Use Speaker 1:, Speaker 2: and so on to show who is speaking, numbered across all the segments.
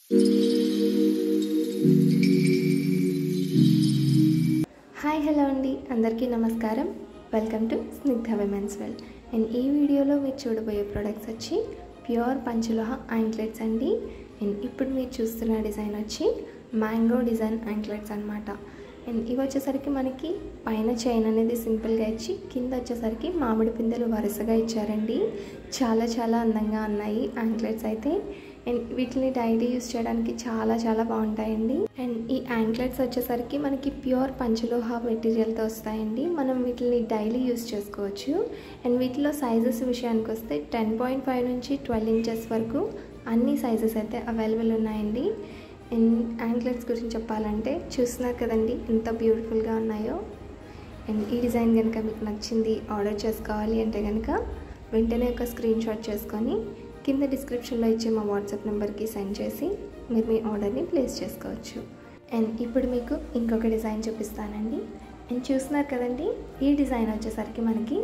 Speaker 1: Hi hello అండి, అందరికీ నమస్కారం. Welcome to Snigdha women's well. And ఈ వీడియోలో మీరు చూడబోయే ప్రొడక్ట్స్ వచ్చి ప్యూర్ పంచలోహ యాంక్లెట్స్ అండి. అండ్ ఇప్పుడు మీరు చూస్తున్న డిజైన్ వచ్చి మ్యాంగో డిజైన్ యాంక్లెట్స్ అనమాట. అండ్ ఇవి వచ్చేసరికి మనకి పైన చైన్ అనేది సింపుల్గా ఇచ్చి కింద వచ్చేసరికి మామిడి పిందెలు వరుసగా ఇచ్చారండి. చాలా అందంగా ఉన్నాయి యాంక్లెట్స్ అయితే. అండ్ వీటిని డైలీ యూస్ చేయడానికి చాలా బాగుంటాయండి. అండ్ ఈ యాంక్లెట్స్ వచ్చేసరికి మనకి ప్యూర్ పంచలోహ మెటీరియల్తో వస్తాయండి. మనం వీటిని డైలీ యూస్ చేసుకోవచ్చు. అండ్ వీటిలో సైజెస్ విషయానికి వస్తే 10.5 నుంచి 12 ఇంచెస్ వరకు అన్ని సైజెస్ అయితే అవైలబుల్ ఉన్నాయండి. అండ్ యాంక్లెట్స్ గురించి చెప్పాలంటే చూస్తున్నారు కదండి ఎంత బ్యూటిఫుల్గా ఉన్నాయో. అండ్ ఈ డిజైన్ కనుక మీకు నచ్చింది, ఆర్డర్ చేసుకోవాలి అంటే కనుక వెంటనే ఒక స్క్రీన్ షాట్ చేసుకొని కింద డిస్క్రిప్షన్లో ఇచ్చే మా వాట్సాప్ నెంబర్కి సెండ్ చేసి మీరు మీ ఆర్డర్ని ప్లేస్ చేసుకోవచ్చు. అండ్ ఇప్పుడు మీకు ఇంకొక డిజైన్ చూపిస్తానండి. అండ్ చూస్తున్నారు కదండి, ఈ డిజైన్ వచ్చేసరికి మనకి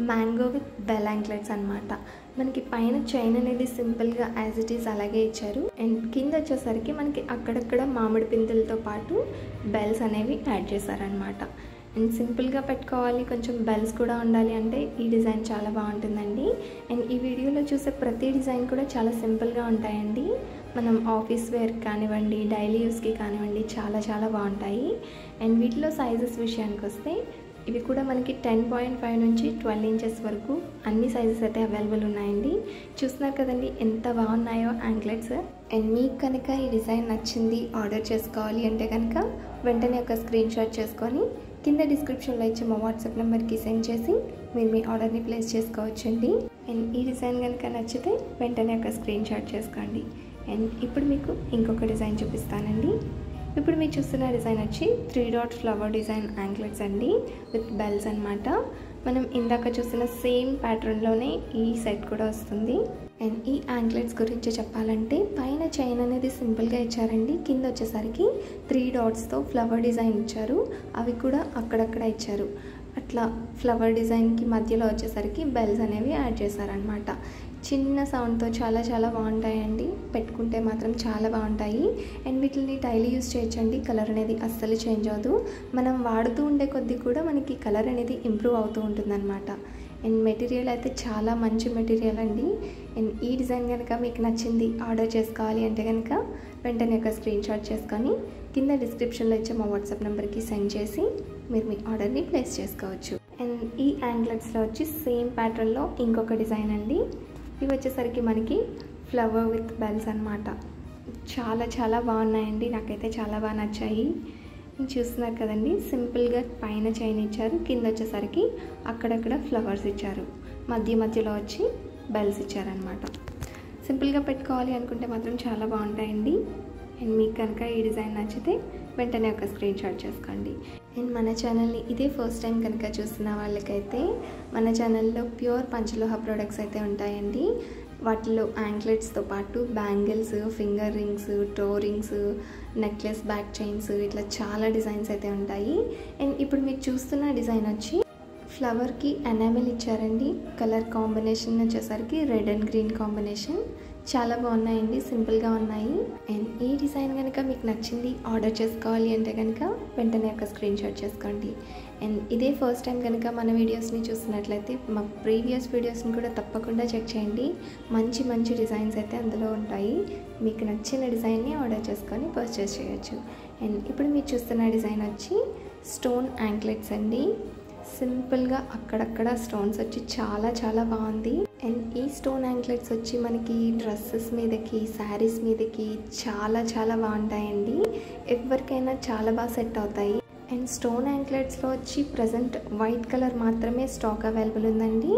Speaker 1: మ్యాంగో విత్ బెల్ యాంక్లెట్స్ అనమాట. మనకి పైన చైన్ అనేది సింపుల్గా యాజ్ ఇట్ ఈస్ అలాగే ఇచ్చారు. అండ్ కింద వచ్చేసరికి మనకి అక్కడక్కడ మామిడి పిందెలతో పాటు బెల్స్ అనేవి యాడ్ చేశారనమాట. అండ్ సింపుల్గా పెట్టుకోవాలి, కొంచెం బెల్స్ కూడా ఉండాలి అంటే ఈ డిజైన్ చాలా బాగుంటుందండి. అండ్ ఈ వీడియోలో చూసే ప్రతి డిజైన్ కూడా చాలా సింపుల్గా ఉంటాయండి. మనం ఆఫీస్ వేర్ కానివ్వండి, డైలీ యూస్కి కానివ్వండి చాలా బాగుంటాయి. అండ్ వీటిలో సైజెస్ విషయానికి వస్తే ఇవి కూడా మనకి 10.5 నుంచి 12 ఇంచెస్ వరకు అన్ని సైజెస్ అయితే అవైలబుల్ ఉన్నాయండి. చూస్తున్నారు కదండి ఎంత బాగున్నాయో యాంక్లెట్స్. అండ్ మీకు కనుక ఈ డిజైన్ నచ్చింది, ఆర్డర్ చేసుకోవాలి అంటే కనుక వెంటనే ఒక స్క్రీన్ షాట్ చేసుకొని కింద డిస్క్రిప్షన్లో ఇచ్చే మా వాట్సాప్ నెంబర్కి సెండ్ చేసి మీరు మీ ఆర్డర్ని ప్లేస్ చేసుకోవచ్చండి. అండ్ ఈ డిజైన్ కనుక నచ్చితే వెంటనే ఒక స్క్రీన్ షాట్ చేసుకోండి. అండ్ ఇప్పుడు మీకు ఇంకొక డిజైన్ చూపిస్తానండి. ఇప్పుడు మీరు చూస్తున్న డిజైన్ వచ్చి 3 డాట్ ఫ్లవర్ డిజైన్ యాంక్లెట్స్ అండి విత్ బెల్స్ అనమాట. మనం ఇందాక చూసిన సేమ్ ప్యాటర్న్లోనే ఈ సెట్ కూడా వస్తుంది. అండ్ ఈ యాంక్లెట్స్ గురించి చెప్పాలంటే పైన చైన్ అనేది సింపుల్గా ఇచ్చారండి. కింద వచ్చేసరికి 3 డాట్స్తో ఫ్లవర్ డిజైన్ ఇచ్చారు. అవి కూడా అక్కడక్కడ ఇచ్చారు. అట్లా ఫ్లవర్ డిజైన్కి మధ్యలో వచ్చేసరికి బెల్స్ అనేవి యాడ్ చేశారనమాట. చిన్న సౌండ్తో చాలా బాగుంటాయండి. పెట్టుకుంటే మాత్రం చాలా బాగుంటాయి. అండ్ వీటిని డైలీ యూస్ చేయొచ్చండి. కలర్ అనేది అస్సలు చేంజ్ అవ్వదు. మనం వాడుతూ ఉండే కొద్దీ కూడా మనకి కలర్ అనేది ఇంప్రూవ్ అవుతూ ఉంటుందన్నమాట. అండ్ మెటీరియల్ అయితే చాలా మంచి మెటీరియల్ అండి. అండ్ ఈ డిజైన్ కనుక మీకు నచ్చింది, ఆర్డర్ చేసుకోవాలి అంటే కనుక వెంటనే ఒక స్క్రీన్ షాట్ చేసుకొని కింద డిస్క్రిప్షన్లో ఇచ్చే మా వాట్సాప్ నెంబర్కి సెండ్ చేసి మీరు మీ ఆర్డర్ని ప్లేస్ చేసుకోవచ్చు. అండ్ ఈ యాంక్లెట్స్లో వచ్చి సేమ్ ప్యాటర్న్లో ఇంకొక డిజైన్ అండి. ఇవి వచ్చేసరికి మనకి ఫ్లవర్ విత్ బెల్స్ అనమాట. చాలా బాగున్నాయండి. నాకైతే చాలా బాగా నచ్చాయి. చూస్తున్నారు కదండి, సింపుల్గా పైన చైన్ ఇచ్చారు. కింద వచ్చేసరికి అక్కడక్కడ ఫ్లవర్స్ ఇచ్చారు. మధ్యలో వచ్చి బెల్స్ ఇచ్చారనమాట. సింపుల్గా పెట్టుకోవాలి అనుకుంటే మాత్రం చాలా బాగుంటాయండి. అండ్ మీకు కనుక ఈ డిజైన్ నచ్చితే వెంటనే ఒక స్క్రీన్ షాట్ చేసుకోండి. అండ్ మన ఛానల్ని ఇదే ఫస్ట్ టైం కనుక చూస్తున్న వాళ్ళకైతే మన ఛానల్లో ప్యూర్ పంచలోహ ప్రోడక్ట్స్ అయితే ఉంటాయండి. వాటిలో యాంక్లెట్స్తో పాటు bangles, finger rings, toe rings, necklace, back chains, ఇట్లా చాలా డిజైన్స్ అయితే ఉంటాయి. అండ్ ఇప్పుడు మీరు చూస్తున్న డిజైన్ వచ్చి ఫ్లవర్కి ఎనామిల్ ఇచ్చారండి. కలర్ కాంబినేషన్ వచ్చేసరికి రెడ్ అండ్ గ్రీన్ కాంబినేషన్. చాలా బాగున్నాయండి, సింపుల్గా ఉన్నాయి. అండ్ ఈ డిజైన్ కనుక మీకు నచ్చింది, ఆర్డర్ చేసుకోవాలి అంటే కనుక వెంటనే ఒక స్క్రీన్ షాట్ చేసుకోండి. అండ్ ఇదే ఫస్ట్ టైం కనుక మన వీడియోస్ని చూస్తున్నట్లయితే మా ప్రీవియస్ వీడియోస్ని కూడా తప్పకుండా చెక్ చేయండి. మంచి డిజైన్స్ అయితే అందులో ఉంటాయి. మీకు నచ్చిన డిజైన్ని ఆర్డర్ చేసుకొని పర్చేస్ చేయొచ్చు. అండ్ ఇప్పుడు మీరు చూస్తున్న డిజైన్ వచ్చి స్టోన్ యాంక్లెట్స్ అండి. సింపుల్గా అక్కడక్కడ స్టోన్స్ వచ్చి చాలా బాగుంది. అండ్ ఈ స్టోన్ యాంక్లెట్స్ వచ్చి మనకి డ్రెస్సెస్ మీదకి, శారీస్ మీదకి చాలా బాగుంటాయండి. ఎవరికైనా చాలా బాగా సెట్ అవుతాయి. అండ్ స్టోన్ యాంక్లెట్స్లో వచ్చి ప్రజెంట్ వైట్ కలర్ మాత్రమే స్టాక్ అవైలబుల్ ఉందండి.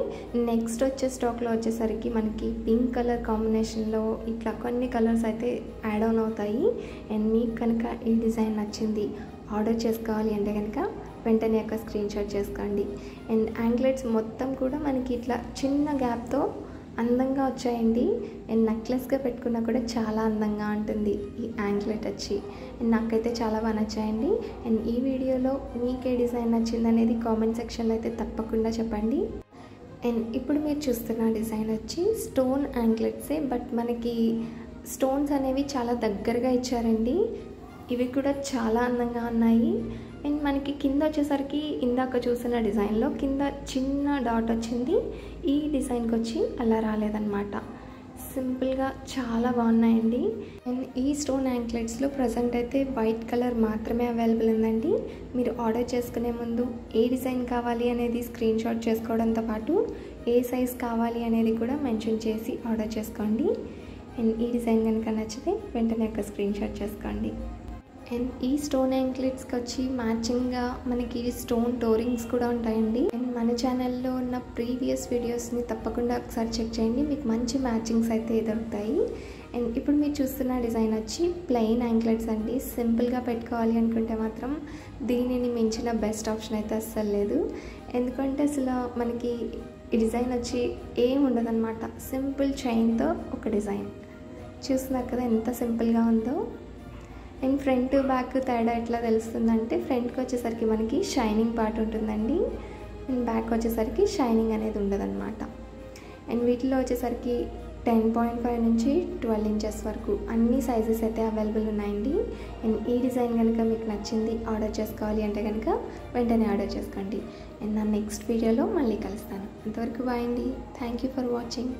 Speaker 1: నెక్స్ట్ వచ్చే స్టాక్లో వచ్చేసరికి మనకి పింక్ కలర్ కాంబినేషన్లో ఇట్లా కొన్ని కలర్స్ అయితే యాడ్ ఆన్ అవుతాయి. అండ్ మీకు కనుక ఈ డిజైన్ నచ్చింది, ఆర్డర్ చేసుకోవాలి అంటే కనుక వెంటనే ఒక స్క్రీన్ షాట్ చేసుకోండి. అండ్ యాంక్లెట్స్ మొత్తం కూడా మనకి ఇట్లా చిన్న గ్యాప్తో అందంగా వచ్చాయండి. అండ్ నెక్లెస్గా పెట్టుకున్నా కూడా చాలా అందంగా ఉంటుంది ఈ యాంక్లెట్ వచ్చి. అండ్ నాకైతే చాలా బాగా నచ్చాయండి. అండ్ ఈ వీడియోలో మీకే డిజైన్ నచ్చిందనేది కామెంట్ సెక్షన్లో అయితే తప్పకుండా చెప్పండి. అండ్ ఇప్పుడు మీరు చూస్తున్న డిజైన్ వచ్చి స్టోన్ యాంక్లెట్సే, బట్ మనకి స్టోన్స్ అనేవి చాలా దగ్గరగా ఇచ్చారండి. ఇవి కూడా చాలా అందంగా ఉన్నాయి. అండ్ మనకి కింద వచ్చేసరికి ఇందాక చూసిన డిజైన్లో కింద చిన్న డాట్ వచ్చింది. ఈ డిజైన్కి వచ్చి అలా రాలేదన్నమాట. సింపుల్గా చాలా బాగున్నాయండి. అండ్ ఈ స్టోన్ యాంక్లెట్స్లో ప్రజెంట్ అయితే వైట్ కలర్ మాత్రమే అవైలబుల్ ఉందండి. మీరు ఆర్డర్ చేసుకునే ముందు ఏ డిజైన్ కావాలి అనేది స్క్రీన్ షాట్ చేసుకోవడంతో పాటు ఏ సైజ్ కావాలి అనేది కూడా మెన్షన్ చేసి ఆర్డర్ చేసుకోండి. అండ్ ఈ డిజైన్ కనుక నచ్చితే వెంటనే ఒక స్క్రీన్ షాట్ చేసుకోండి. అండ్ ఈ స్టోన్ యాంక్లెట్స్కి వచ్చి మ్యాచింగ్గా మనకి స్టోన్ టోరింగ్స్ కూడా ఉంటాయండి. అండ్ మన ఛానల్లో ఉన్న ప్రీవియస్ వీడియోస్ని తప్పకుండా ఒకసారి చెక్ చేయండి, మీకు మంచి మ్యాచింగ్స్ అయితే దొరుకుతాయి. అండ్ ఇప్పుడు మీరు చూస్తున్న డిజైన్ వచ్చి ప్లెయిన్ యాంక్లెట్స్ అండి. సింపుల్గా పెట్టుకోవాలి అనుకుంటే మాత్రం దీనిని మించిన బెస్ట్ ఆప్షన్ అయితే అస్సలు లేదు. ఎందుకంటే అసలు మనకి ఈ డిజైన్ వచ్చి ఏం ఉండదన్నమాట. సింపుల్ చైన్తో ఒక డిజైన్ చూస్తున్నారు కదా ఎంత సింపుల్గా ఉందో. అండ్ ఫ్రంట్ బ్యాక్ తేడా ఎట్లా తెలుస్తుందంటే ఫ్రంట్కి వచ్చేసరికి మనకి షైనింగ్ పార్ట్ ఉంటుందండి. అండ్ బ్యాక్ వచ్చేసరికి షైనింగ్ అనేది ఉండదన్నమాట. అండ్ వీటిలో వచ్చేసరికి 10.5 నుంచి 12 ఇంచెస్ వరకు అన్ని సైజెస్ అయితే అవైలబుల్ ఉన్నాయండి. అండ్ ఈ డిజైన్ కనుక మీకు నచ్చింది ఆర్డర్ చేసుకోవాలి అంటే కనుక వెంటనే ఆర్డర్ చేసుకోండి. అండ్ నా నెక్స్ట్ వీడియోలో మళ్ళీ కలుస్తాను. అంతవరకు బాయ్ అండి. Thank you for watching.